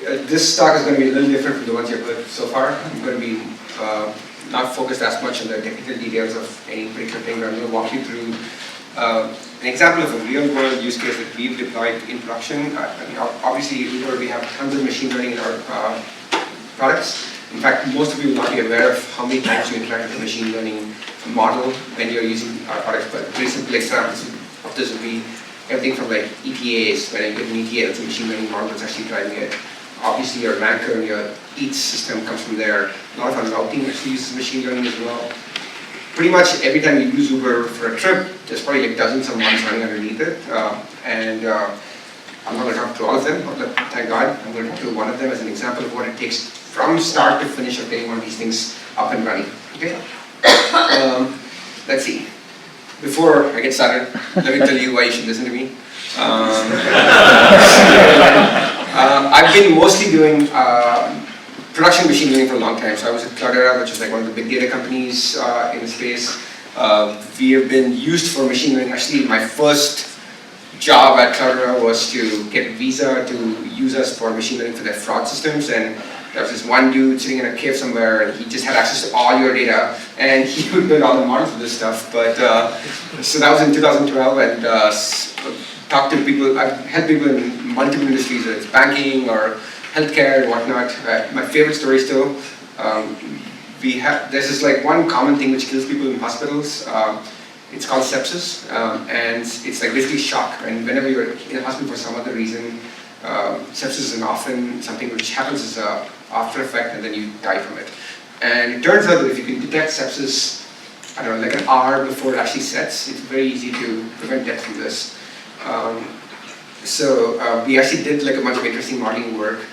This talk is going to be a little different from the ones you've heard so far. I'm going to be not focused as much on the technical details of any particular thing, but I'm going to walk you through an example of a real-world use case that we've deployed in production. Obviously, we have tons of machine learning in our products. In fact, most of you will not be aware of how many times you interact with a machine learning model when you're using our products. But very simple examples of this would be everything from like ETAs. When you get an ETA, that's a machine learning model that's actually driving it. Obviously, your ranker and your each system comes from there. A lot of our routing actually uses machine learning as well. Pretty much every time you use Uber for a trip, there's probably like dozens of models running underneath it. I'm not going to talk to all of them, but thank God. I'm going to talk to one of them as an example of what it takes from start to finish of getting one of these things up and running. Okay? Let's see. Before I get started, let me tell you why you should listen to me. I've been mostly doing production machine learning for a long time. So I was at Cloudera, which is like one of the big data companies in the space. We have been used for machine learning. Actually, my first job at Cloudera was to get Visa to use us for machine learning for their fraud systems. And there was this one dude sitting in a cave somewhere, and he just had access to all your data, and he would build all the models for this stuff. But so that was in 2012, and talked to people. I've helped people in multiple industries, whether it's banking or healthcare and whatnot. My favorite story still, there's this like one common thing which kills people in hospitals. It's called sepsis, and it's like basically shock. And whenever you're in a hospital for some other reason, sepsis is often something which happens as a after effect, and then you die from it. And it turns out that if you can detect sepsis, I don't know, like an hour before it actually sets, it's very easy to prevent death from this. So we actually did like a bunch of interesting modeling work,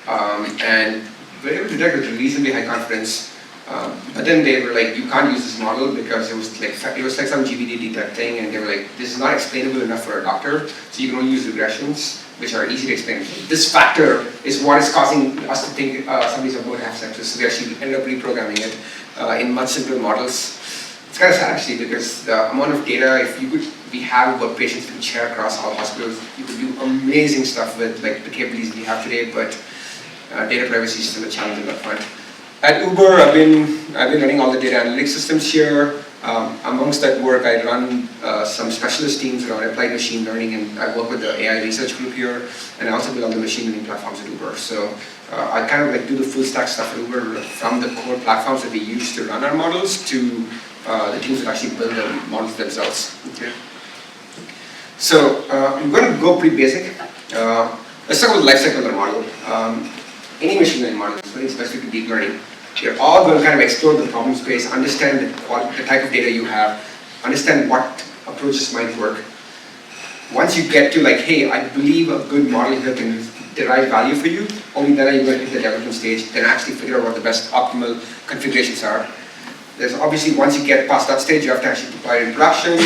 and we were able to detect with reasonably high confidence. But then they were like, you can't use this model because it was like some GBD detecting, and they were like, this is not explainable enough for a doctor, so you can only use regressions, which are easy to explain. This factor is what is causing us to think somebody's about to have sepsis. So we actually ended up reprogramming it in much simpler models. It's kind of sad actually, because the amount of data, we have about patients we can share across all hospitals, you could do amazing stuff with like the capabilities we have today, but data privacy is still a challenge on that front. At Uber, I've been running all the data analytics systems here. Amongst that work, I run some specialist teams around applied machine learning, and I work with the AI research group here, and I also build all the machine learning platforms at Uber. So I kind of like do the full stack stuff at Uber, from the core platforms that we use to run our models to the teams that actually build the models themselves. Okay. So I'm going to go pretty basic. Let's talk about the lifecycle of the model. Any machine learning model, very specific to deep learning. You're all going to kind of explore the problem space, understand the type of data you have, understand what approaches might work. Once you get to like, hey, I believe a good model here can derive value for you, only then are you going to hit the development stage, then actually figure out what the best optimal configurations are. There's obviously, once you get past that stage, you have to actually deploy it in production.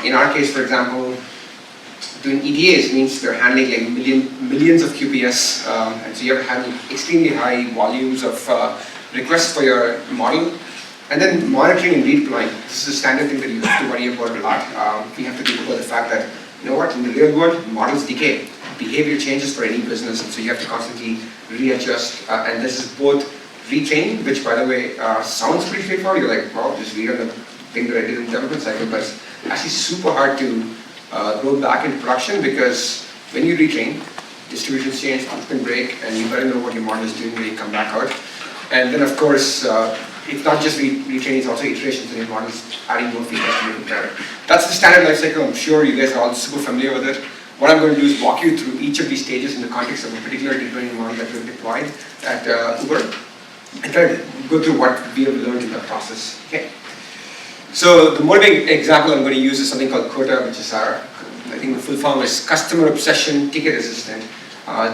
In our case, for example, doing ETAs means they're handling like millions of QPS, and so you have to handle extremely high volumes of requests for your model. And then monitoring and redeploying. This is a standard thing that you have to worry about a lot. We have to think about the fact that, you know what, in the real world, models decay. Behavior changes for any business, and so you have to constantly readjust. And this is both retraining, which by the way sounds pretty straightforward. You're like, well, just read on the thing that I did in the development cycle, but it's actually super hard to roll back into production, because when you retrain, distributions change, things can break, and you better know what your model is doing when you come back out. And then of course, it's not just retraining, it's also iterations in your models, adding more features to make it better. That's the standard life cycle. I'm sure you guys are all super familiar with it. What I'm going to do is walk you through each of these stages in the context of a particular deep learning model that we've deployed at Uber, and try to go through what we have learned in that process. Okay. So the motivating example I'm going to use is something called COTA, which is our, I think the full form is Customer Obsession Ticket Assistant.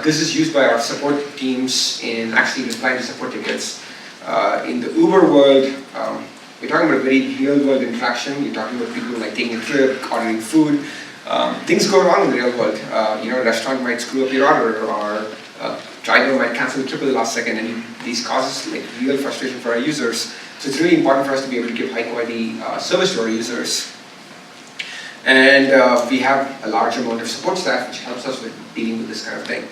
This is used by our support teams in actually replying to support tickets. In the Uber world, we're talking about a very real world interaction. You're talking about people like taking a trip, ordering food. Things go wrong in the real world. A restaurant might screw up your order, or driver might cancel the trip at the last second, and these causes like real frustration for our users. So it's really important for us to be able to give high quality service to our users. And we have a large amount of support staff which helps us with dealing with this kind of thing.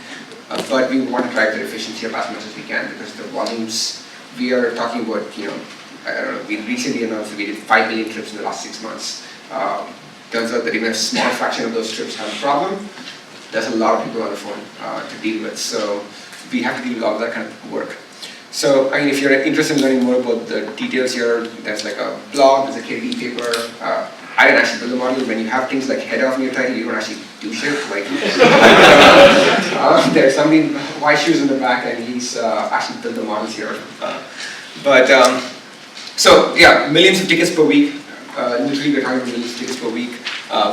but we want to drive the efficiency up as much as we can because the volumes we are talking about, I don't know, we recently announced that we did 5 million trips in the last 6 months. Turns out that even a small fraction of those trips have a problem. There's a lot of people on the phone to deal with, so we have to deal with all that kind of work. So, I mean, if you're interested in learning more about the details here, there's like a blog, there's a KD paper. I didn't actually build the model. When you have things like head off in your title, you don't actually do shit. Like, there's somebody, white shoes in the back, and he's actually built the models here. So yeah, millions of tickets per week. Literally, we're talking about millions of tickets per week.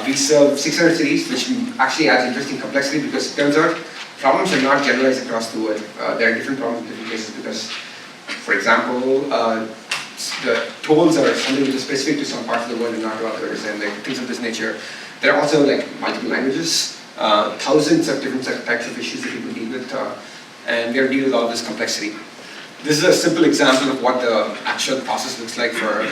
We serve 600 cities, which actually adds interesting complexity because it turns out problems are not generalized across the world. There are different problems in different places because, for example, the tolls are something which is specific to some parts of the world and not to others, and like things of this nature. There are also like multiple languages, thousands of different types of issues that people deal with, and they're dealing with all this complexity. This is a simple example of what the actual process looks like for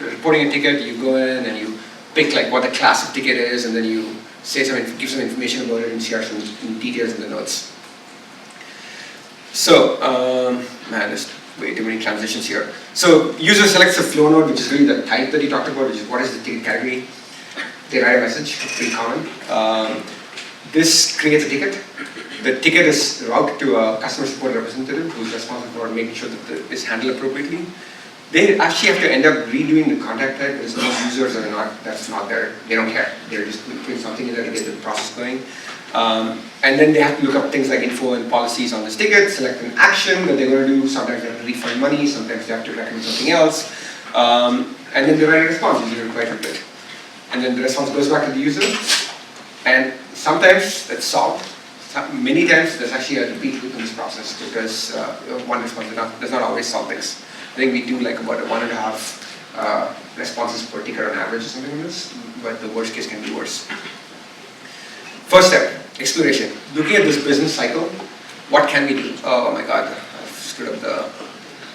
reporting a ticket. You go in and you pick like what the class of ticket is, and then you say give some information about it and share some details in the notes. So, man, there's way too many transitions here. So, user selects a flow node, which is really the type that you talked about, which is what is the ticket category. They write a message, pretty common. This creates a ticket. The ticket is routed to a customer support representative who's responsible for making sure that it's handled appropriately. They actually have to end up redoing the contact type because most users are not, that's not there. They don't care. They're just putting something in there to get the process going. And then they have to look up things like info and policies on this ticket, select an action that they're going to do. Sometimes they have to refund money, sometimes they have to recommend something else. And then they write a response using a reply template. And then the response goes back to the user. And sometimes it's solved. Many times there's actually a repeat loop in this process because one response does not always solve things. I think we do like about 1.5 responses per ticket on average or something like this, but the worst case can be worse. First step, exploration. Looking at this business cycle, what can we do? Oh my god, I've screwed up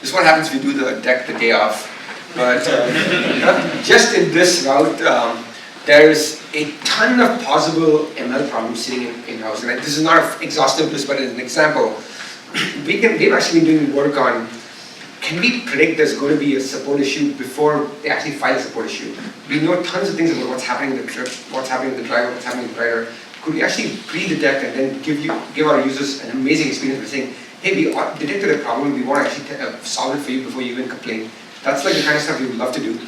this is what happens if you do the deck the day off. But just in this route, there's a ton of possible ML problems sitting in-house. And this is not an exhaustive list, but as an example, we've actually been doing work on, can we predict there's going to be a support issue before they actually file a support issue? We know tons of things about what's happening in the trip, what's happening in the driver, what's happening in the rider. Could we actually pre-detect and then give our users an amazing experience by saying, hey, we detected a problem, we want to actually solve it for you before you even complain. That's like the kind of stuff we would love to do.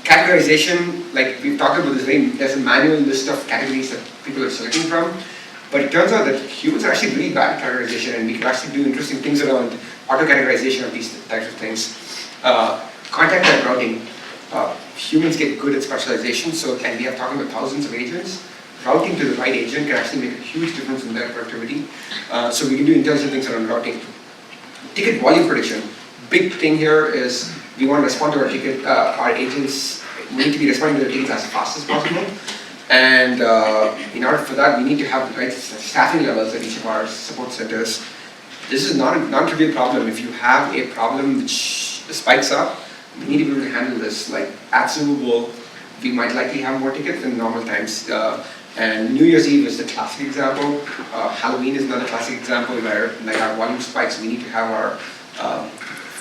Categorization, like we've talked about this, there's a manual list of categories that people are selecting from, but it turns out that humans are actually really bad at categorization, and we can actually do interesting things around auto-categorization of these types of things. Contact type routing. Humans get good at specialization, and we have talking about thousands of agents. Routing to the right agent can actually make a huge difference in their productivity. So we can do intelligent things around routing. Ticket volume prediction. Big thing here is we want to respond to our ticket, our agents, we need to be responding to their tickets as fast as possible. And in order for that, we need to have the right staffing levels at each of our support centers. This is not a non-trivial problem. If you have a problem which spikes up, we need to be able to handle this. Like at Super Bowl, we might likely have more tickets than normal times. And New Year's Eve is the classic example. Halloween is another classic example where like our volume spikes, we need to have our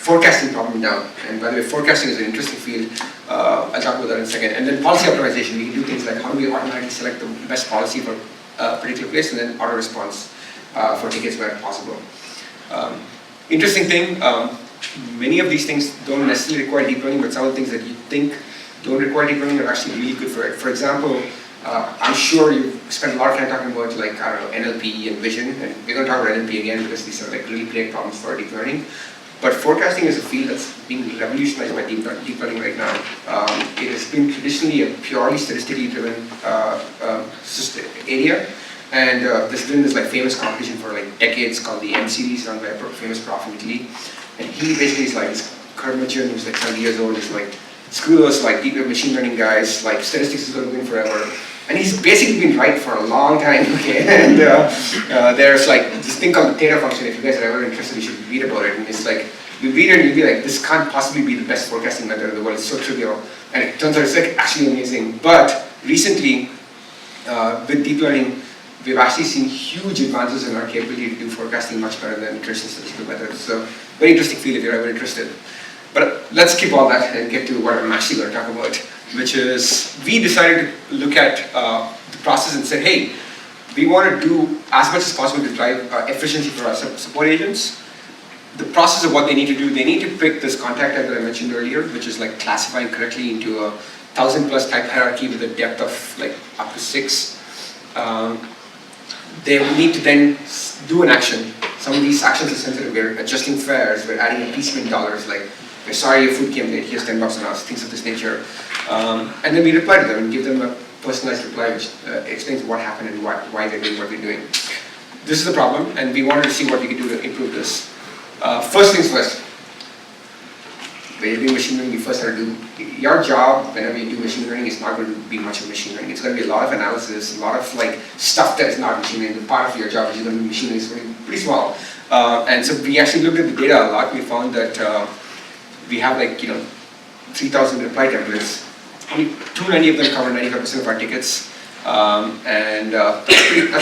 forecasting problem down. And by the way, forecasting is an interesting field. I'll talk about that in a second. And then policy optimization, we can do things like how do we automatically select the best policy for a particular place, and then auto response for tickets where possible. Interesting thing, many of these things don't necessarily require deep learning, but some of the things that you think don't require deep learning are actually really good for it. For example, I'm sure you've spent a lot of time talking about like, I don't know, NLP and vision, and we're going to talk about NLP again because these are like really great problems for deep learning. But forecasting is a field that's being revolutionized by deep learning right now. It has been traditionally a purely statistically driven area, and there's been this like famous competition for like decades called the M series run by a famous prof in Italy. And he basically is like this curmudgeon who's like 70 years old, is like, screw those like deep machine learning guys, like statistics is going to win forever. And he's basically been right for a long time, okay? And there's like this thing called the theta function. If you guys are ever interested, you should read about it. And it's like, you read it and you'll be like, this can't possibly be the best forecasting method in the world. It's so trivial. And it turns out it's like actually amazing. But recently, with deep learning, we've actually seen huge advances in our capability to do forecasting much better than traditional statistical methods. So very interesting field if you're ever interested. But let's skip all that and get to what I'm actually going to talk about, which is we decided to look at the process and said, hey, we want to do as much as possible to drive efficiency for our support agents. The process of what they need to do, they need to pick this contact type that I mentioned earlier, which is like classifying correctly into a 1,000+ type hierarchy with a depth of like up to 6. They will need to then do an action. Some of these actions are sensitive. We're adjusting fares, we're adding appeasement dollars, like, we're sorry your food came late, here's $10 an hour, things of this nature. And then we reply to them and give them a personalized reply which explains what happened and why they're doing what we're doing. This is the problem, and we wanted to see what we could do to improve this. First things first. When you're doing machine learning, you first have to do your job. Whenever you do machine learning, it's not going to be much of machine learning. It's going to be a lot of analysis, a lot of like stuff that is not machine learning. The part of your job which is going to be machine learning is going to be pretty small. And so we actually looked at the data a lot. We found that we have like 3,000 reply templates. Only 290 of them cover 95% of our tickets. That's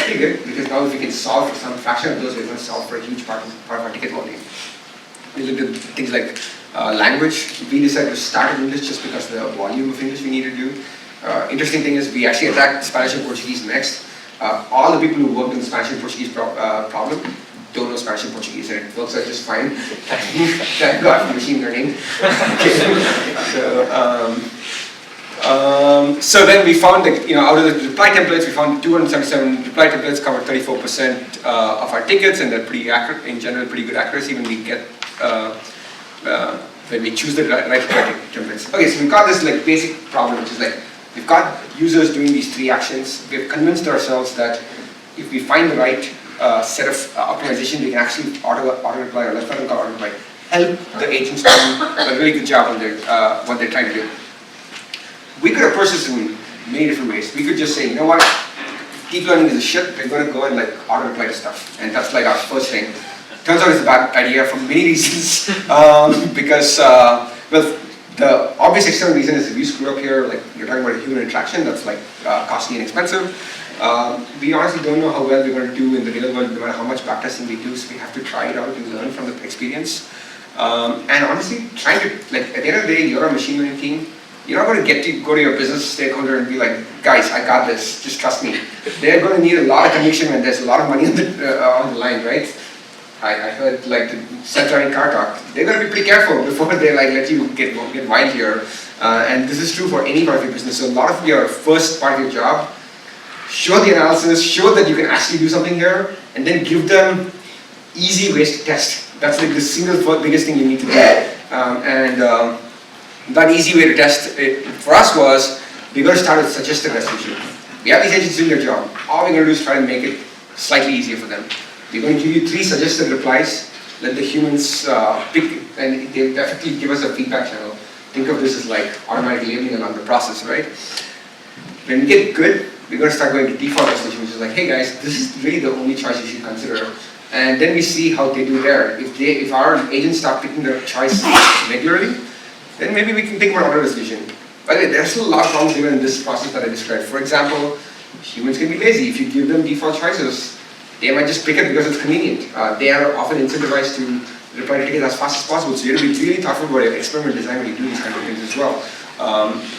pretty good, because now if we can solve for some fraction of those, we're going to solve for a huge part of our ticket volume. We looked at things like language. We decided to start in English just because of the volume of English we need to do. Interesting thing is we actually attacked Spanish and Portuguese next. All the people who worked in the Spanish and Portuguese problem don't know Spanish and Portuguese, and it works out just fine. Thank God for machine learning. So then we found that, out of the reply templates, we found 277 reply templates covered 34% of our tickets, and they're pretty accurate, in general, pretty good accuracy when we get, when we choose the right reply templates. Okay, so we've got this like basic problem, which is like, we've got users doing these 3 actions. We've convinced ourselves that if we find the right set of optimization, we can actually auto-reply or left-hand auto-reply, help the agents do a really good job on their, what they're trying to do. We could approach this in many different ways. We could just say, you know what, deep learning is a shit, we're going to go and like auto-reply to stuff. And that's like our first thing. Turns out it's a bad idea for many reasons. Because, well, the obvious external reason is if you screw up here, like you're talking about a human interaction, that's like costly and expensive. We honestly don't know how well we're going to do in the real world, no matter how much backtesting we do, so we have to try it out and learn from the experience. And honestly, trying to, like, at the end of the day, you're a machine learning team. You're not going to go to your business stakeholder and be like, guys, I got this, just trust me. They're going to need a lot of conviction when there's a lot of money on the line, right? I heard like the self-driving car talk. They're going to be pretty careful before they like let you get wild here. And this is true for any part of your business. So a lot of your first part of your job, show the analysis, show that you can actually do something here, and then give them easy ways to test. That's like the single biggest thing you need to do. That easy way to test it for us was, we're going to start with suggested resolution. We have these agents doing their job. All we're going to do is try and make it slightly easier for them. We're going to give you 3 suggested replies, let the humans pick, and they definitely give us a feedback channel. Think of this as like automatic labeling along the process, right? When we get good, we're going to start going to default resolution, which is like, hey guys, this is really the only choice you should consider. And then we see how they do there. If our agents start picking their choice regularly, then maybe we can think about auto resolution. By the way, there's still a lot of problems even in this process that I described. For example, humans can be lazy. If you give them default choices, they might just pick it because it's convenient. They are often incentivized to reply to tickets as fast as possible. So you have to be really thoughtful about your experiment design when you do these kind of things as well.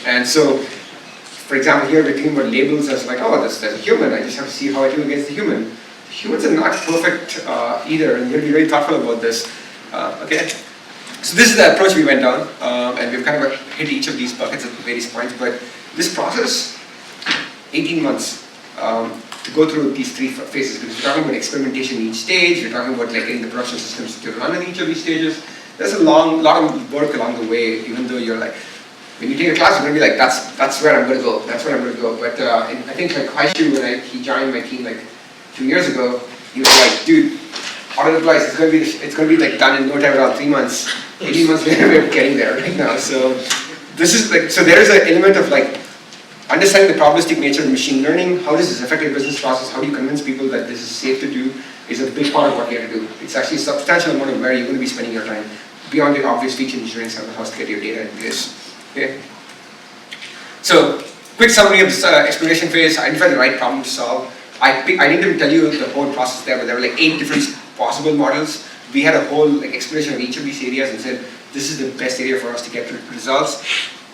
And so, for example, here we're thinking about labels as like, oh, there's a human. I just have to see how I do against the human. Humans are not perfect either, and you have to be very thoughtful about this. Okay. So this is the approach we went down, and we've kind of hit each of these buckets at various points, but this process, 18 months to go through these 3 phases, because we're talking about experimentation in each stage, we're talking about like getting the production systems to run in each of these stages. There's a lot of work along the way, even though you're like, when you take a class, you're going to be like, that's where I'm going to go, that's where I'm going to go. But I think like Haishu, when he joined my team like 2 years ago, he was like, dude, auto replies, it's going to be like done in no time, around 3 months. 18 months later, we're getting there right now. So this is like, so there is an element of like understanding the probabilistic nature of machine learning. How does this affect your business process? How do you convince people that this is safe to do? Is a big part of what you have to do. It's actually a substantial amount of where you're going to be spending your time beyond the obvious feature engineering side of the house to get your data in place. Okay. So quick summary of this exploration phase: identify the right problem to solve. I didn't even tell you the whole process there, but there were like 8 different possible models. We had a whole like exploration of each of these areas and said, this is the best area for us to get results.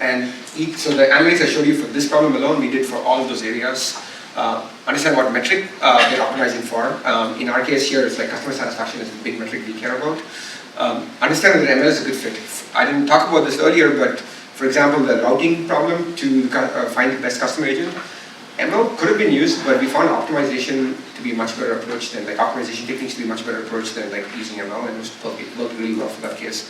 And so the analytics I showed you for this problem alone, we did for all of those areas. Understand what metric they're optimizing for. In our case here, it's like customer satisfaction is the big metric we care about. Understand that ML is a good fit. I didn't talk about this earlier, but for example, the routing problem to find the best customer agent, ML could have been used, but we found optimization to be a much better approach than, like optimization techniques to be a much better approach than like using ML, and it worked really well for that case.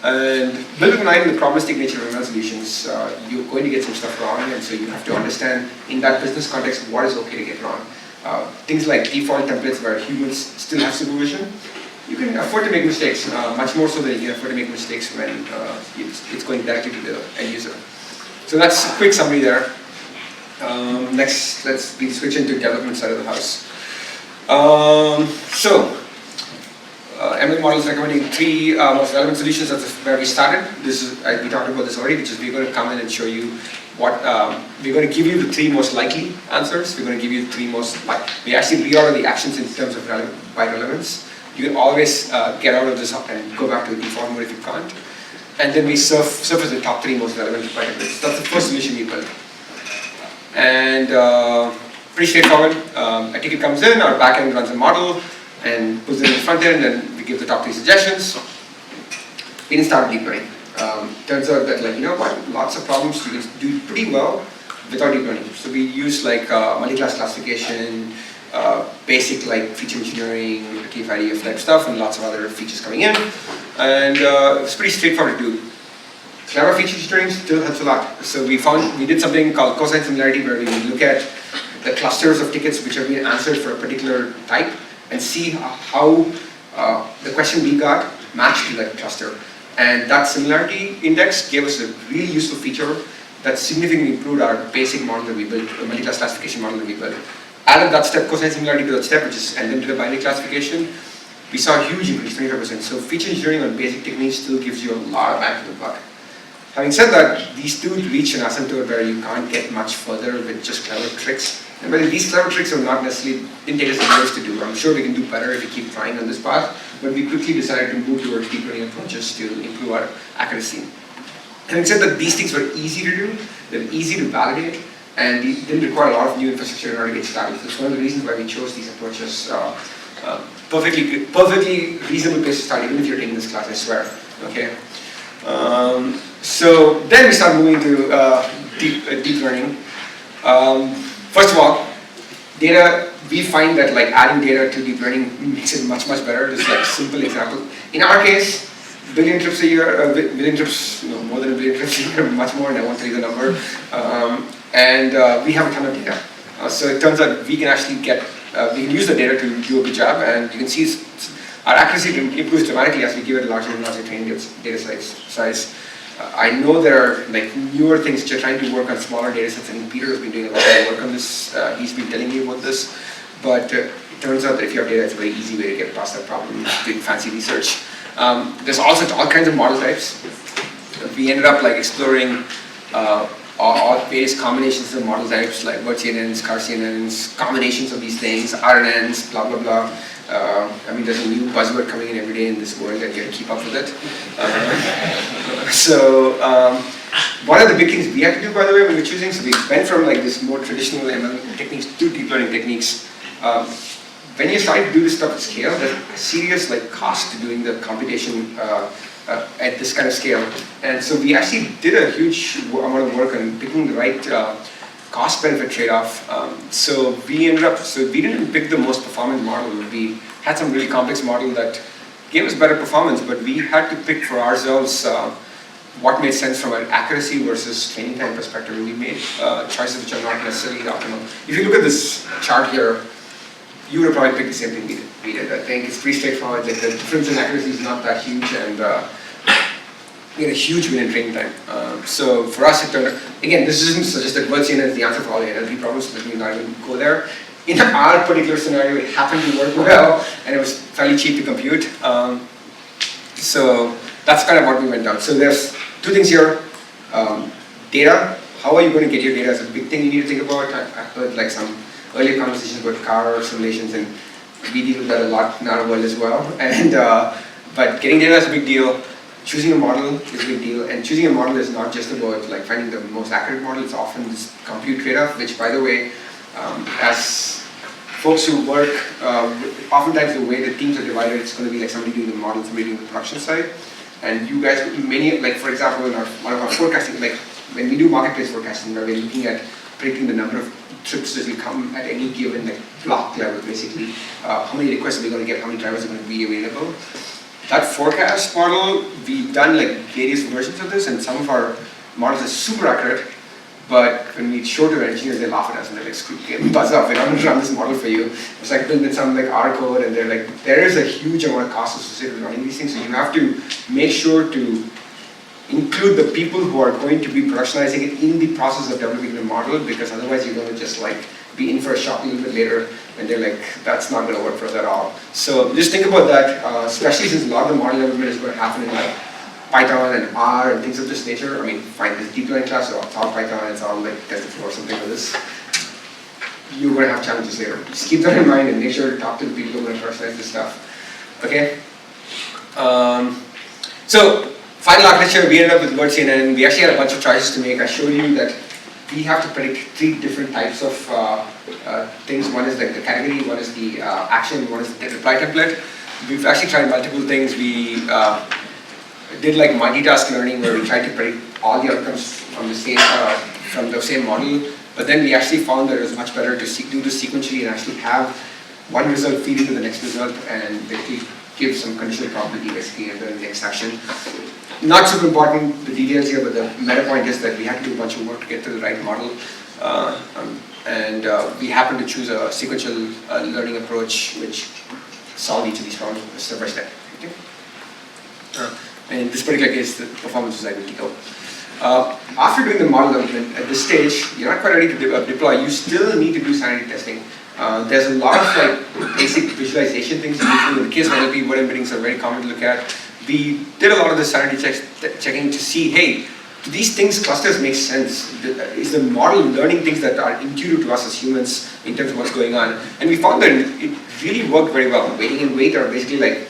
And building the probabilistic nature of ML solutions, you're going to get some stuff wrong, and so you have to understand in that business context what is okay to get wrong. Things like default templates where humans still have supervision, you can afford to make mistakes, much more so than you can afford to make mistakes when it's going directly to the end user. So that's a quick summary there. Next, let's switch into development side of the house. ML models recommending 3 most relevant solutions. That's where we started. This is we talked about this already, which is we're going to come in and show you what we're going to give you the 3 most likely answers. We're going to give you the 3 most. We actually reorder the actions in terms of by relevance. You can always get out of this and go back to the default mode if you can't. And then we surface the top 3 most relevant by templates. That's the first solution we built. And pretty straightforward. A ticket comes in, our backend runs a model and puts it in the front end, and we give the top 3 suggestions. We didn't start deep learning. Turns out that, like, you know what, lots of problems you can do pretty well without deep learning. So we use like multi-class classification, basic like feature engineering, KFIDF type stuff, and lots of other features coming in. And it's pretty straightforward to do. Clever feature engineering still helps a lot. So we did something called cosine similarity, where we look at the clusters of tickets which have been answered for a particular type and see how the question we got matched to that cluster. And that similarity index gave us a really useful feature that significantly improved our basic model that we built, a multi-class classification model that we built. Added that step, cosine similarity to that step, and then to the binary classification, we saw a huge increase, 25%. So feature engineering on basic techniques still gives you a lot of bang for the buck. Having said that, these two reach an asymptote where you can't get much further with just clever tricks. And whether these clever tricks are not necessarily, didn't take us years to do. I'm sure we can do better if we keep trying on this path, but we quickly decided to move towards deep learning approaches to improve our accuracy. Having said that, these things were easy to do, they were easy to validate, and they didn't require a lot of new infrastructure in order to get started. So it's one of the reasons why we chose these approaches. Perfectly reasonable place to start, even if you're taking this class, I swear. Okay. So then we start moving to deep learning. First of all, data, we find that like adding data to deep learning makes it much, much better. Just like simple example. In our case, billion trips a year, billion trips, no, more than a billion trips a year, much more, and I won't tell you the number. We have a ton of data. So it turns out we can actually we can use the data to do a good job, and you can see our accuracy improves dramatically as we give it a larger and larger training data size. I know there are like newer things which are trying to work on smaller data sets, and Peter has been doing a lot of work on this. He's been telling me about this, but it turns out that if you have data, it's a very easy way to get past that problem, doing fancy research. There's also all kinds of model types. We ended up like exploring all various combinations of model types, like word CNNs, car CNNs, combinations of these things, RNNs, blah, blah, blah. I mean, there's a new buzzword coming in every day in this world, and you have to keep up with it. One of the big things we had to do, by the way, when we were choosing, so we went from like this more traditional ML techniques to deep learning techniques. When you start to do this stuff at scale, there's a serious like cost to doing the computation at this kind of scale. And so we actually did a huge amount of work on picking the right cost-benefit trade-off. So we didn't pick the most performant model. We had some really complex model that gave us better performance, but we had to pick for ourselves what made sense from an accuracy versus training time perspective. And we made choices which are not necessarily optimal. If you look at this chart here, you would have probably picked the same thing we did. I think it's pretty straightforward. Like the difference in accuracy is not that huge, and we had a huge win in training time. So for us, it turned out, again, this isn't suggest that word CNN is the answer for all the NLP problems, so let me not even go there. In our particular scenario, it happened to work well, and it was fairly cheap to compute. So that's kind of what we went down. So there's two things here. Data, how are you going to get your data is a big thing you need to think about. I heard like some earlier conversations about car simulations, and we deal with that a lot in our world as well. And but getting data is a big deal. Choosing a model is a big deal, and choosing a model is not just about like finding the most accurate model. It's often this compute trade-off, which, by the way, as folks who work, oftentimes the way the teams are divided, it's going to be like somebody doing the model, somebody doing the production side. And you guys, like for example, in one of our forecasting, like when we do marketplace forecasting, where we're looking at predicting the number of trips that will come at any given like block level, basically, how many requests are we going to get, how many drivers are going to be available. That forecast model, we've done like various versions of this, and some of our models are super accurate, but when we show to the engineers, they laugh at us and they're like, screw it, buzz off, we're not going to run this model for you. It's like built in some like R code, and they're like, there is a huge amount of cost associated with running these things, so you have to make sure to include the people who are going to be productionizing it in the process of developing the model, because otherwise you're going to just like be in for a shock a little bit later, and they're like, that's not going to work for us at all. So just think about that, especially since a lot of the model development is going to happen in like Python and R and things of this nature. I mean, fine, this deep learning class, so it's all Python, it's all like TensorFlow or something like this. You're going to have challenges later. Just keep that in mind and make sure to talk to the people who are going to personalize this stuff. Okay? So, final architecture, we ended up with word CNN. We actually had a bunch of choices to make. I showed you that we have to predict 3 different types of things. One is like the category, one is the action, one is the reply template. We've actually tried multiple things. We did like multitask learning, where we tried to predict all the outcomes from the same model. But then we actually found that it was much better to do this sequentially and actually have one result feed into the next result and basically give some conditional probability basically in the next action. Not super important, the details here, but the meta point is that we had to do a bunch of work to get to the right model. And we happened to choose a sequential learning approach which solved each of these problems step by step. Okay? And in this particular case, the performance was identical. After doing the model development, at this stage, you're not quite ready to deploy. You still need to do sanity testing. There's a lot of like basic visualization things. In the case of NLP, word embeddings are very common to look at. We did a lot of the sanity checking to see, hey, do these things, clusters make sense? Is the model learning things that are intuitive to us as humans in terms of what's going on? And we found that it really worked very well. Waiting and wait are basically like,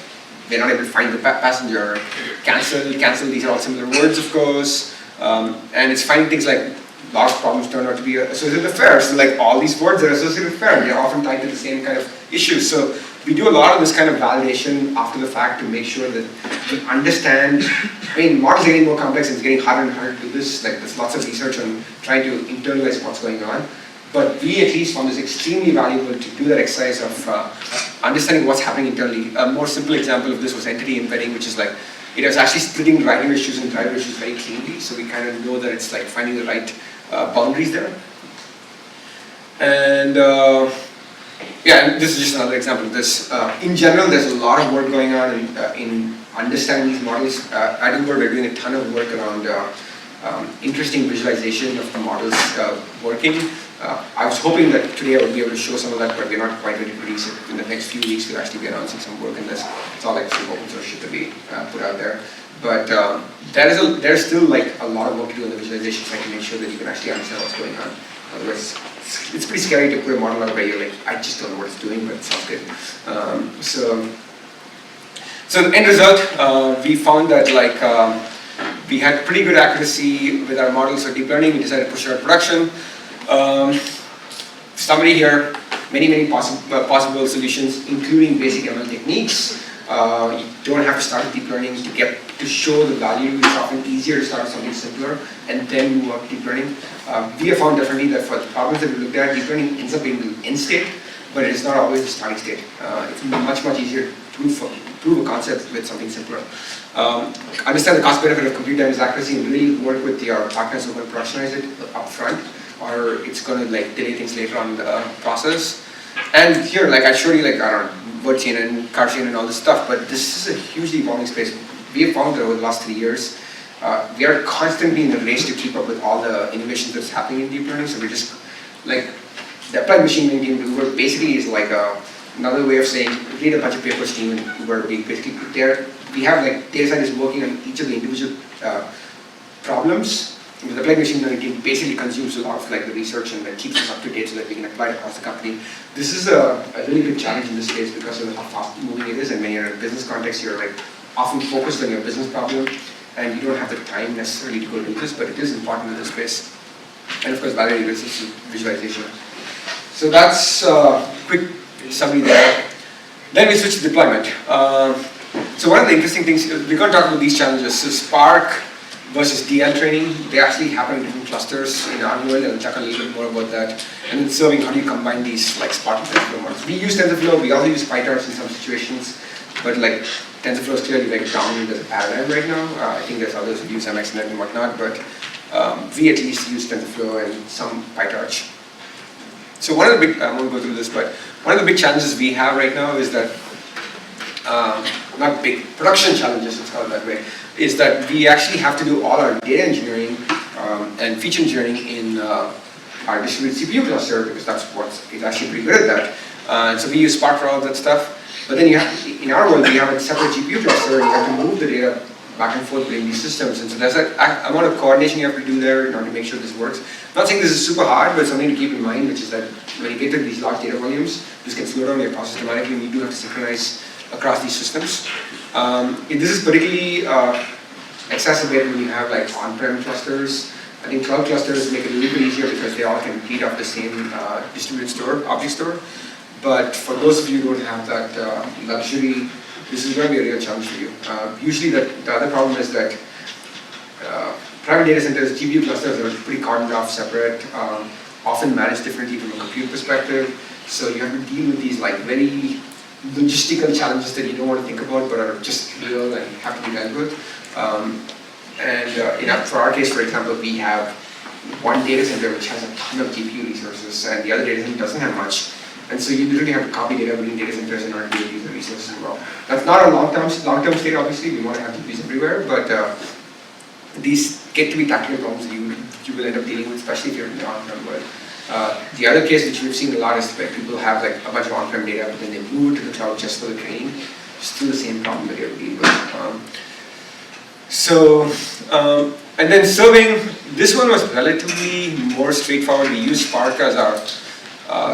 they're not able to find the passenger. Cancel, these are all similar words, of course. And it's finding things like large problems turn out to be associated with fare. So like all these words are associated with fare. They're often tied to the same kind of issues. So we do a lot of this kind of validation after the fact to make sure that we understand. I mean, models are getting more complex and it's getting harder and harder to do this. Like there's lots of research on trying to internalize what's going on. But we at least found this extremely valuable to do that exercise of understanding what's happening internally. A more simple example of this was entity embedding, which is like, it was actually splitting rider issues and driver issues very cleanly, so we kind of know that it's like finding the right boundaries there. And yeah, and this is just another example of this. In general, there's a lot of work going on in understanding these models. At Uber, we're doing a ton of work around interesting visualization of the models working. I was hoping that today I would be able to show some of that, but we're not quite ready to release it. In the next few weeks, we'll actually be announcing some work in this. It's all like some open source shit to be put out there. But there's still like a lot of work to do on the visualization side to make sure that you can actually understand what's going on. Otherwise, it's pretty scary to put a model out where you're like, I just don't know what it's doing, but it sounds good. So the end result, we found that like we had pretty good accuracy with our models for deep learning. We decided to push it out to production. Summary here, many possible solutions, including basic ML techniques. You don't have to start with deep learning to show the value. It's often easier to start with something simpler and then move up to deep learning. We have found definitely that for the problems that we looked at, deep learning ends up being the end state, but it is not always the starting state. It's much easier to prove a concept with something simpler. Understand the cost benefit of compute times accuracy and really work with your partners who are going to productionize it up front, or it's going to like delay things later on in the process. And here, like I showed you, like I don't know, word chain and car chain and all this stuff, but this is a hugely evolving space. We have found that over the last 3 years, we are constantly in a race to keep up with all the innovations that's happening in deep learning. So we're just like the applied machine learning team Uber basically is like another way of saying read a bunch of papers team in Uber. We basically we have like data scientists working on each of the individual problems, The applied machine learning team basically consumes a lot of like the research and keeps us up to date so that we can apply it across the company. This is a really big challenge in this case because of how fast moving it is, and when you're in a business context, you're like often focused on your business problem, and you don't have the time necessarily to go do this, but it is important in this space. And of course, validated visualization. So that's a quick summary there. Then we switch to deployment. So one of the interesting things, we're going to talk about these challenges. So Spark versus DL training, they actually happen in different clusters in our world, and I'll talk a little bit more about that. And then serving, how do you combine these like Spark and TensorFlow models? We use TensorFlow, we also use PyTorch in some situations, but like TensorFlow is clearly like dominant as a paradigm right now. I think there's others who use MXNet and whatnot, but we at least use TensorFlow and some PyTorch. So one of the big, I won't go through this, but one of the big challenges we have right now is that, not big, production challenges, let's call it that way, is that we actually have to do all our data engineering and feature engineering in our distributed CPU cluster, because that's it's actually pretty good at that. So we use Spark for all of that stuff. But then you have, in our world, we have a separate GPU cluster, and you have to move the data back and forth between these systems. And so there's an amount of coordination you have to do there in order to make sure this works. I'm not saying this is super hard, but something to keep in mind, which is that when you get to these large data volumes, this can slow down your process dramatically, and you do have to synchronize across these systems. This is particularly exacerbated when you have like on-prem clusters. I think cloud clusters make it a little bit easier because they all can feed off the same distributed store, object store. But for those of you who don't have that luxury, this is going to be a real challenge for you. Usually the other problem is that private data centers, GPU clusters are pretty cordoned off, separate, often managed differently from a compute perspective. So you have to deal with these like very logistical challenges that you don't want to think about but are just real and have to be dealt with. For our case, for example, we have one data center which has a ton of GPU resources and the other data center doesn't have much. And so you literally have to copy data between data centers in order to use the resources as well. That's not a long-term state, obviously. We want to have GPUs everywhere, but these get to be tactical problems that you will end up dealing with, especially if you're in the on-prem world. The other case which we've seen a lot is where people have like a bunch of on-prem data, but then they move it to the cloud just for the training. It's still the same problem that you're dealing with. And then serving, this one was relatively more straightforward. We use Spark as our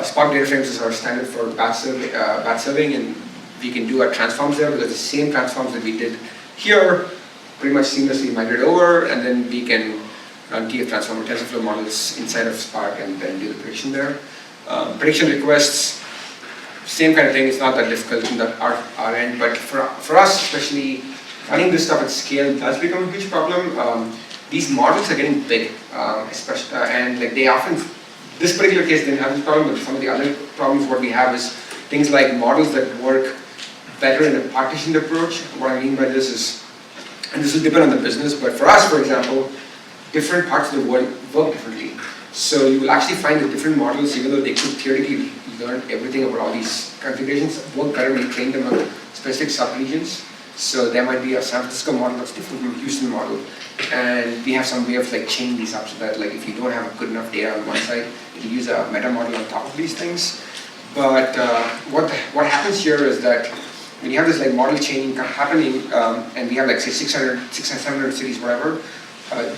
Spark data frames is our standard for batch serving, and we can do our transforms there because the same transforms that we did here pretty much seamlessly migrate over, and then we can run TF transform or TensorFlow models inside of Spark and then do the prediction there. Prediction requests, same kind of thing. It's not that difficult in our end, but for us, especially running this stuff at scale does become a huge problem. These models are getting big, especially, and like they often. This particular case didn't have this problem, but some of the other problems what we have is things like models that work better in a partitioned approach. What I mean by this is, and this will depend on the business, but for us, for example, different parts of the world work differently. So you will actually find that different models, even though they could theoretically learn everything about all these configurations, work better when you train them on specific sub-regions. So there might be a San Francisco model that's different from a Houston model. And we have some way of like chaining these up so that like if you don't have good enough data on one side, you can use a meta model on top of these things. But what happens here is that when you have this like model chaining happening, and we have like say 600, 700 cities, whatever,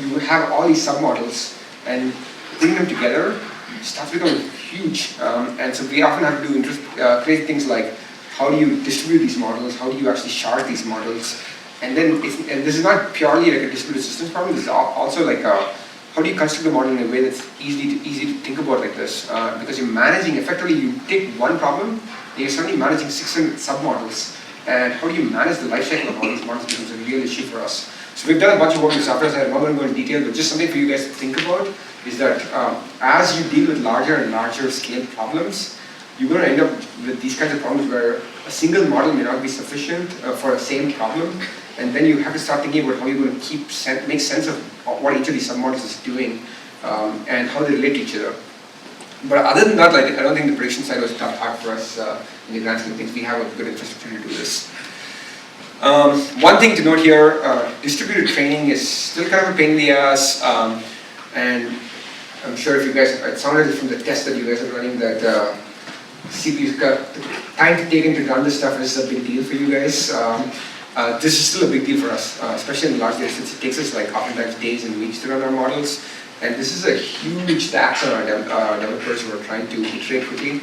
you have all these submodels, and bring them together starts becoming huge. And so we often have to do crazy things like how do you distribute these models, how do you actually shard these models, and then and this is not purely like a distributed systems problem. This is also like how do you construct the model in a way that's easy to think about like this? Because you're managing effectively, you take one problem, and you're suddenly managing 600 submodels, and how do you manage the lifecycle of all these models becomes a real issue for us. So we've done a bunch of work in software. I'm not going to go in detail, but just something for you guys to think about is that as you deal with larger and larger scale problems, you're going to end up with these kinds of problems where a single model may not be sufficient for a same problem, and then you have to start thinking about how you're going to make sense of what each of these submodels is doing and how they relate to each other. But other than that, like, I don't think the prediction side was that hard for us in the grand scheme of things. We have a good infrastructure to do this. One thing to note here, distributed training is still kind of a pain in the ass, and I'm sure if you guys, it sounded from the test that you guys are running that CPU's got the time to take in to run this stuff is a big deal for you guys. this is still a big deal for us, especially in large data sets. It takes us like oftentimes days and weeks to run our models. And this is a huge tax on our developers who are trying to iterate quickly.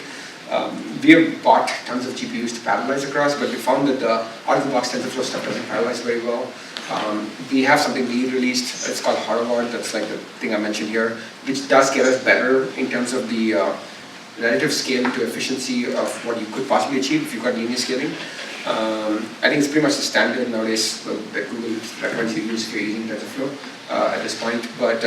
We have bought tons of GPUs to parallelize across, but we found that the out-of-the-box TensorFlow stuff doesn't parallelize very well. We have something we released, it's called Harvard, that's like the thing I mentioned here, which does get us better in terms of the relative scale to efficiency of what you could possibly achieve if you've got linear scaling. I think it's pretty much the standard nowadays that Google recommends you use if you're using TensorFlow at this point. But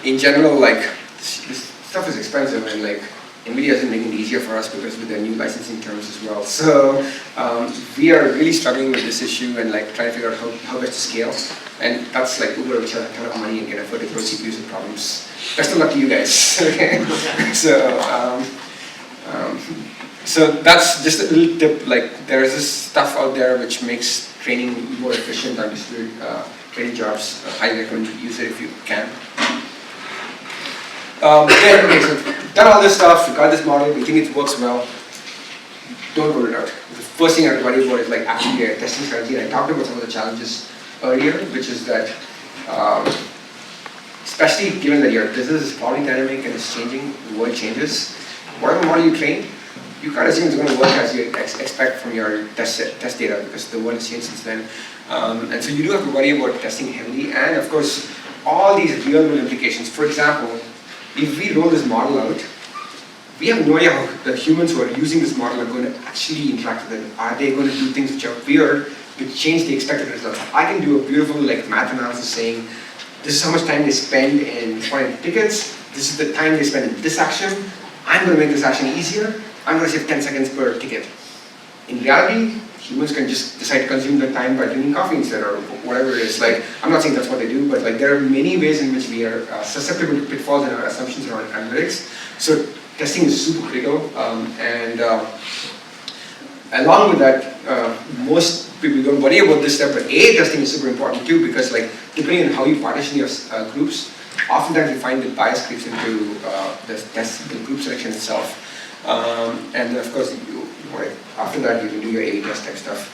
in general, like this stuff is expensive, and like NVIDIA isn't making it easier for us because with their new licensing terms as well. So we are really struggling with this issue and like trying to figure out how best to scale. And that's like Uber, which has a ton of money and can afford to throw CPUs at problems. Best of luck to you guys. Okay. So that's just a little tip. Like there's this stuff out there which makes training more efficient on distributed training jobs. I highly recommend you use it if you can. Okay, so done all this stuff, we got this model, we think it works well. Don't roll it out. The first thing I have to worry about is like actually a testing strategy. And I talked about some of the challenges earlier, which is that, especially given that your business is probably dynamic and it's changing, the world changes. Whatever model you train, you can't assume it's going to work as you expect from your test data because the world has changed since then. And so you do have to worry about testing heavily, and of course, all these real world implications. For example, if we roll this model out, we have no idea how the humans who are using this model are going to actually interact with it. Are they going to do things which are weird, which change the expected results? I can do a beautiful like math analysis saying, this is how much time they spend in responding to tickets, this is the time they spend in this action, I'm going to make this action easier, I'm going to save 10 seconds per ticket. In reality, humans can just decide to consume their time by drinking coffee instead or whatever it is. Like, I'm not saying that's what they do, but like there are many ways in which we are susceptible to pitfalls in our assumptions around analytics. So testing is super critical, along with that, most people don't worry about this step, but testing is super important too, because like depending on how you partition your groups, oftentimes you find that bias creeps into the group selection itself. And then of course, after that you can do your A/B test type stuff.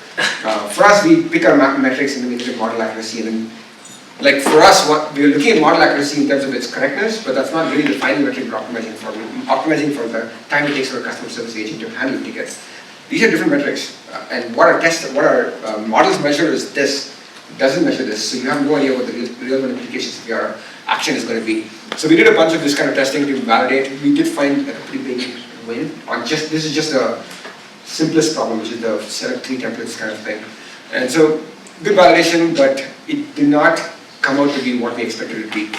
For us, we pick our metrics and then we look at model accuracy, and then like for us, we're looking at model accuracy in terms of its correctness, but that's not really the final metric we're optimizing for. We're optimizing for the time it takes for a customer service agent to handle tickets. These are different metrics, and what our models measure is this. It doesn't measure this, so you have no idea what the real world implications of your action is going to be. So we did a bunch of this kind of testing to validate. We did find a pretty big win on this is just a simplest problem, which is the select 3 templates kind of thing. And so good validation, but it did not come out to be what we expected it to be.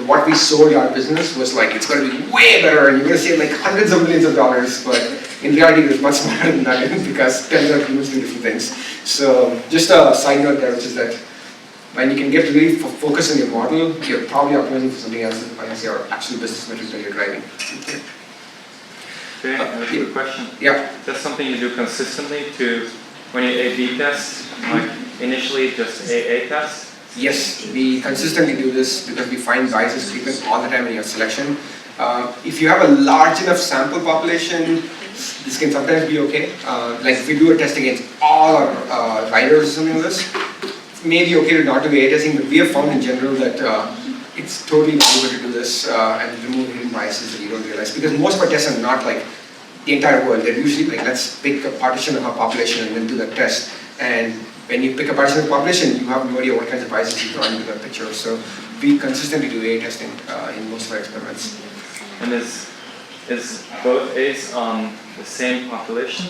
What we sold our business was like, it's going to be way better and you're going to save like hundreds of millions of dollars, but in reality it was much smarter than that because tens of humans do different things. So just a side note there, which is that when you can get really focused on your model, you're probably optimizing for something else as your actual business metrics that you're driving. Okay, I have a quick question. Yeah. Is that something you do consistently when you A/B test, like initially just A test? Yes, we consistently do this because we find biases creeping all the time in your selection. If you have a large enough sample population, this can sometimes be okay. Like if we do a test against all our riders or something like this, it may be okay to not do A testing, but we have found in general that it's totally possible to do this and remove hidden biases that you don't realize. Because most of our tests are not like the entire world. They're usually like, let's pick a partition of our population and then do the test. And when you pick a partition of the population, you have no idea what kinds of biases you throw into the picture. So we consistently do A testing in most of our experiments. And is both A's on the same population?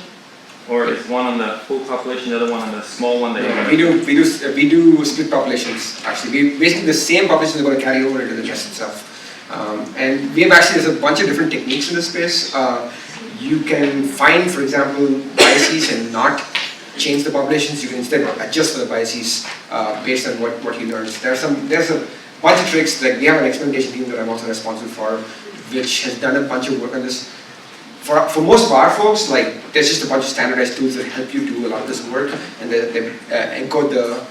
Or is one on the full population, the other one on the small one that we do split populations actually. Basically the same population is going to carry over into the test itself. And we have actually, there's a bunch of different techniques in this space. You can find, for example, biases and not change the populations. You can instead adjust for the biases based on what you learned. There's a bunch of tricks. Like we have an experimentation team that I'm also responsible for, which has done a bunch of work on this. For most of our folks, like there's just a bunch of standardized tools that help you do a lot of this work, and they encode the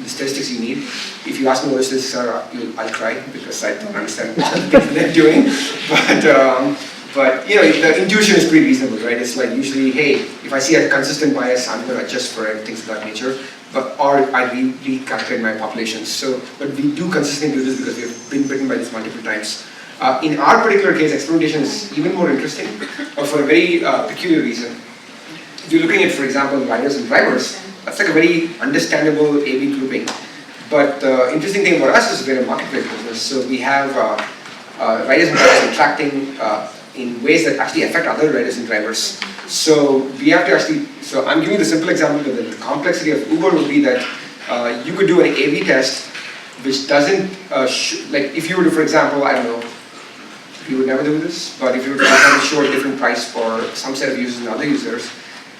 statistics you need. If you ask me what the statistics are, I'll cry because I don't understand what they're doing. But But the intuition is pretty reasonable, right? It's like usually, hey, if I see a consistent bias, I'm going to adjust for it, things of that nature. Or I recalculate my populations. But we do consistently do this because we have been bitten by this multiple times. In our particular case, experimentation is even more interesting, for a very peculiar reason. If you're looking at, for example, riders and drivers, that's like a very understandable A/B grouping. But the interesting thing about us is we're a marketplace business, so we have riders and drivers interacting in ways that actually affect other riders and drivers. So we have to actually, so I'm giving you the simple example, but the complexity of Uber would be that you could do an A/B test which doesn't, like if you were to, for example, I don't know, you would never do this, but if you were to show a different price for some set of users and other users,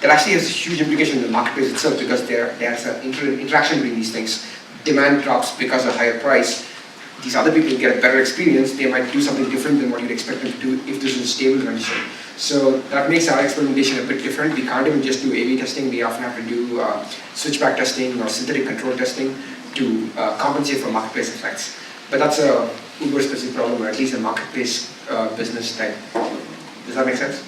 that actually has a huge implication in the marketplace itself because there's an interaction between these things. Demand drops because of higher price. These other people get a better experience. They might do something different than what you'd expect them to do if this is a stable condition. So that makes our experimentation a bit different. We can't even just do A/B testing. We often have to do switchback testing or synthetic control testing to compensate for marketplace effects. But that's a Uber-specific problem, or at least a marketplace business type problem. Does that make sense?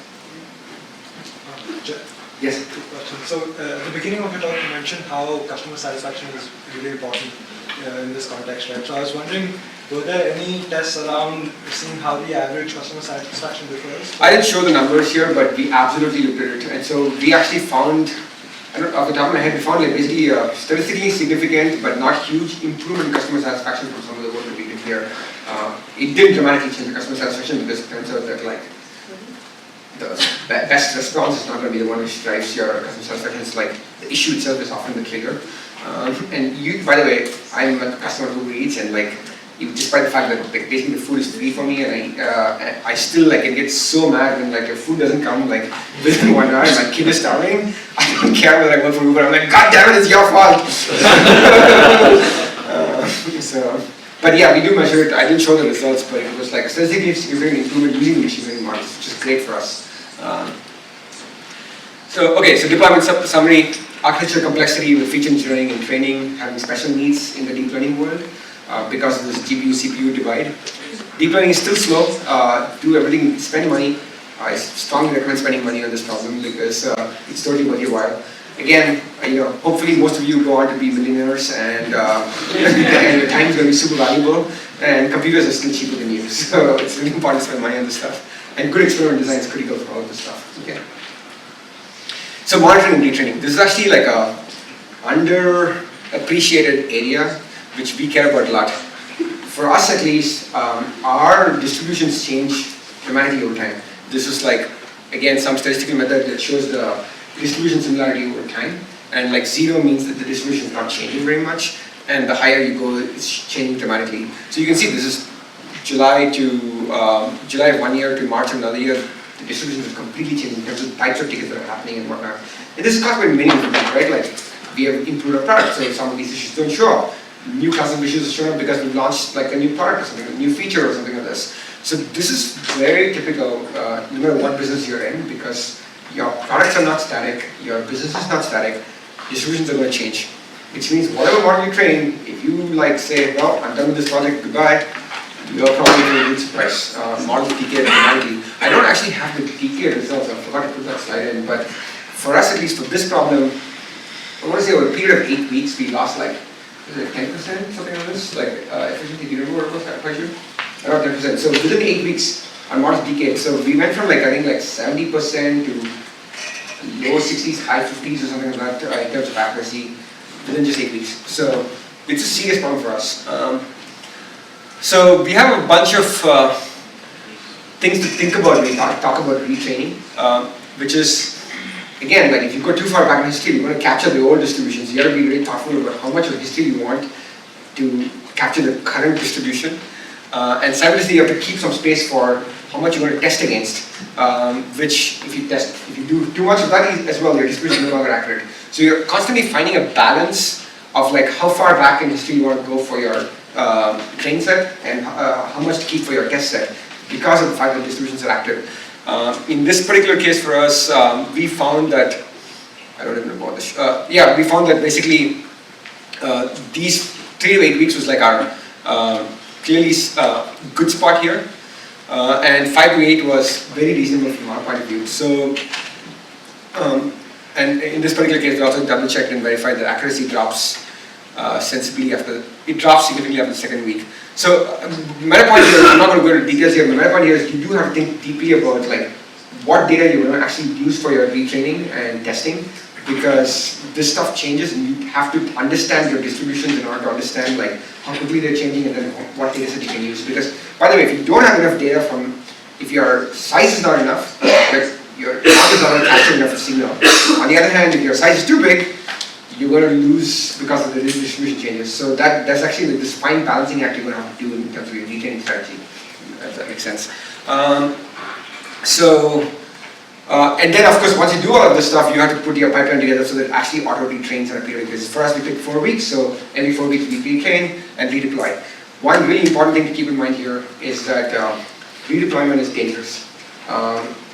Yes. Two questions. So at the beginning of your talk, you mentioned how customer satisfaction is really important in this context, right? So I was wondering, were there any tests around seeing how the average customer satisfaction differs? I didn't show the numbers here, but we absolutely looked at it. And so we actually found, I don't know, off the top of my head, we found like basically statistically significant but not huge improvement in customer satisfaction from some of the work that we did here. It didn't dramatically change the customer satisfaction because it turns out that like the best response is not going to be the one which drives your customer satisfaction. It's like the issue itself is often the trigger. And you, by the way, I'm a customer who reads, and like, despite the fact that like basically the food is free for me, and I still like get so mad when like your food doesn't come like within 1 hour, and my kid is starving. I don't care whether I work for Uber. I'm like, God damn it, it's your fault. But yeah, we do measure it. I didn't show the results, but it was like a statistically significant improvement using the machine learning models, which is great for us. So deployment summary. Architecture complexity with feature engineering and training having special needs in the deep learning world because of this GPU-CPU divide. Deep learning is still slow. Do everything, spend money. I strongly recommend spending money on this problem because it's totally worth your while. Again, hopefully most of you go on to be millionaires and your time is going to be super valuable, and computers are still cheaper than you. So it's really important to spend money on this stuff. And good experiment design is critical for all of this stuff. Okay. So monitoring and retraining. This is actually like a underappreciated area which we care about a lot. For us at least, our distributions change dramatically over time. This is like, again, some statistical method that shows the distribution similarity over time. And like 0 means that the distribution is not changing very much. And the higher you go, it's changing dramatically. So you can see this is July of 1 year to March of another year. The distributions are completely changing in terms of types of tickets that are happening and whatnot. And this is caused by many different things, right? Like, we have improved our product, so some of these issues don't show up. New class of issues are showing up because we've launched like a new product or something, a new feature or something like this. So this is very typical, no matter what business you're in, because your products are not static, your business is not static, distributions are going to change. Which means whatever model you train, if you like say, well, I'm done with this project, goodbye, you're probably going to lose price. Models decay dramatically. I don't actually have the decay results, I forgot to put that slide in, but for us at least, for this problem, I want to say over a period of 8 weeks, we lost like, is it 10%, something like this? Like, efficiency, do you remember what it was, quite sure? Around 10%. So within 8 weeks, our models decayed. So we went from like, I think like 70% to low 60s, high 50s or something like that in terms of accuracy within just 8 weeks. So it's a serious problem for us. So we have a bunch of things to think about when we talk about retraining, which is, again, like if you go too far back in history, you want to capture the old distributions. You have to be really thoughtful about how much of history you want to capture the current distribution. And simultaneously, you have to keep some space for how much you want to test against, which if you do too much of that as well, your distribution is no longer accurate. So you're constantly finding a balance of like how far back in history you want to go for your train set and how much to keep for your test set because of the fact that distributions are active. In this particular case for us, we found that, I don't even know about this, we found that basically these 3 to 8 weeks was like our clearly good spot here. and 5 to 8 was very reasonable from our point of view. So, and in this particular case, we also double checked and verified that accuracy drops sensibly it drops significantly after the second week. So, meta point here, I'm not going to go into details here, but meta point here is you do have to think deeply about like what data you're going to actually use for your retraining and testing, because this stuff changes and you have to understand your distributions in order to understand like how quickly they're changing and then what data set you can use. Because, by the way, if you don't have enough data if your size is not enough, like your model is not going to capture enough of signal. On the other hand, if your size is too big, you're going to lose because of the distribution changes. So that's actually like this fine balancing act you're going to have to do in terms of your retraining strategy, if that makes sense. And then of course, once you do all of this stuff, you have to put your pipeline together so that it actually auto retrains on a periodic basis. For us, we pick 4 weeks, so every 4 weeks we retrain and redeploy. One really important thing to keep in mind here is that redeployment is dangerous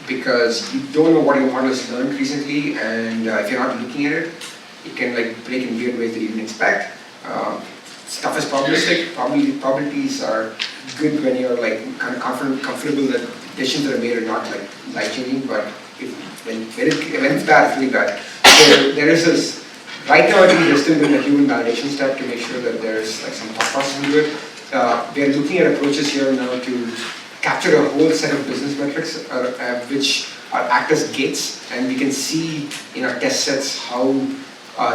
because you don't know what your model has learned recently, and if you're not looking at it, it can like break in weird ways that you didn't expect. Stuff is probabilistic. Probabilities are good when you're like kind of comfortable that decisions that are made are not like life-changing, but when it's bad, it's really bad. So there is this, right now I think we're still doing a human validation step to make sure that there's like some thought process into it. We're looking at approaches here now to capture a whole set of business metrics which act as gates, and we can see in our test sets how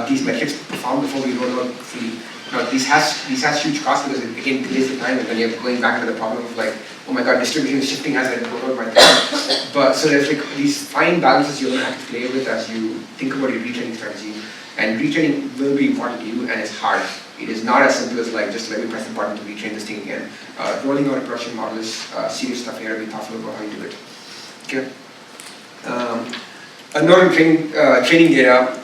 these metrics perform before we roll out fully. Now, this has huge costs because it again delays the time, and then you're going back to the problem of like, oh my god, distribution is shifting as I roll out my thing. But so there's like these fine balances you're going to have to play with as you think about your retraining strategy. And retraining will be important to you, and it's hard. It is not as simple as like just let me press the button to retrain this thing again. Rolling out a production model is serious stuff here. Be thoughtful about how you do it. Okay. A note on training data.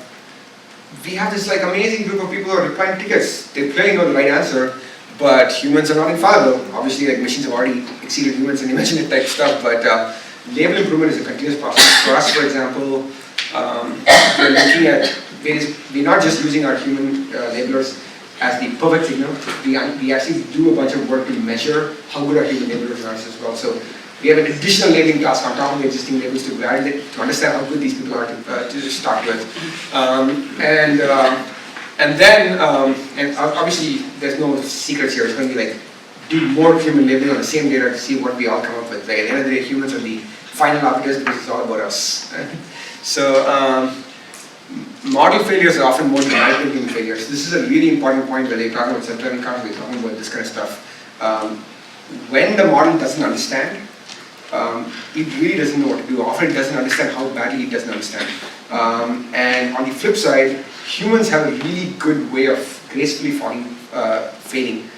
We have this like amazing group of people who are replying tickets. They clearly know the right answer, but humans are not infallible. Obviously, like machines have already exceeded humans in imaginative type stuff, but label improvement is a continuous process. For us, for example, we're looking at we're not just using our human labelers as the perfect signal. We actually do a bunch of work to measure how good our human labelers are as well. So we have an additional labeling task on top of the existing labels to validate, to understand how good these people are to start with. And then obviously there's no secrets here. It's going to be like do more human labeling on the same data to see what we all come up with. Like at the end of the day, humans are the final arbiters because it's all about us. So model failures are often more dramatic than human failures. This is a really important point where they're talking about self-driving cars, we're talking about this kind of stuff. When the model doesn't understand, it really doesn't know what to do. Often it doesn't understand how badly it doesn't understand. And on the flip side, humans have a really good way of gracefully failing.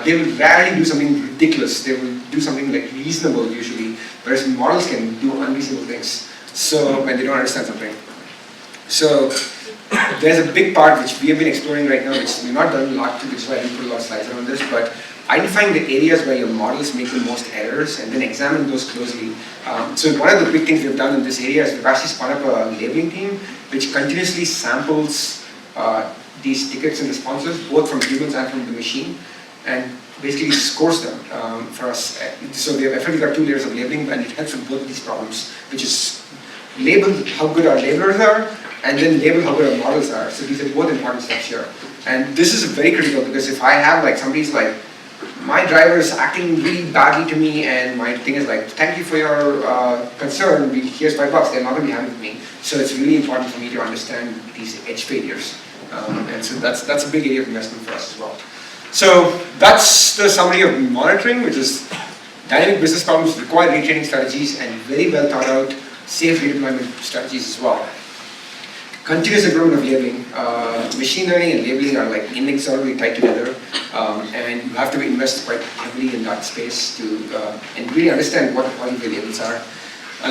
They will rarely do something ridiculous. They will do something like reasonable usually, whereas models can do unreasonable things. So when they don't understand something. So there's a big part which we have been exploring right now, which we've not done a lot, which is why I didn't put a lot of slides on this, but identifying the areas where your models make the most errors and then examine those closely. So one of the big things we've done in this area is we've actually spun up a labeling team which continuously samples these tickets and responses, both from humans and from the machine, and basically scores them for us. So we have effectively got 2 layers of labeling, and it helps with both of these problems, which is label how good our labelers are, and then label how good our models are. So these are both important steps here. And this is very critical because if I have like somebody's like, my driver is acting really badly to me, and my thing is like, thank you for your concern, here's $5, they're not going to be happy with me. So it's really important for me to understand these edge failures. And so that's a big area of investment for us as well. So that's the summary of monitoring, which is dynamic business problems require retraining strategies and very well thought out, safe redeployment strategies as well. Continuous improvement of labeling. Machine learning and labeling are like inexorably tied together, and you have to invest quite heavily in that space to and really understand what the quality of your labels are.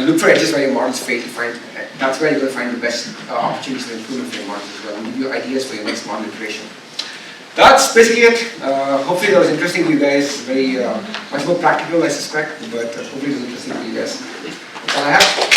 Look for edges where your models fail to find. That's where you're going to find the best opportunities for improvement for your models as well, and give you ideas for your next model iteration. That's basically it. Hopefully that was interesting to you guys. Very much more practical, I suspect, but hopefully it was interesting to you guys. That's all I have.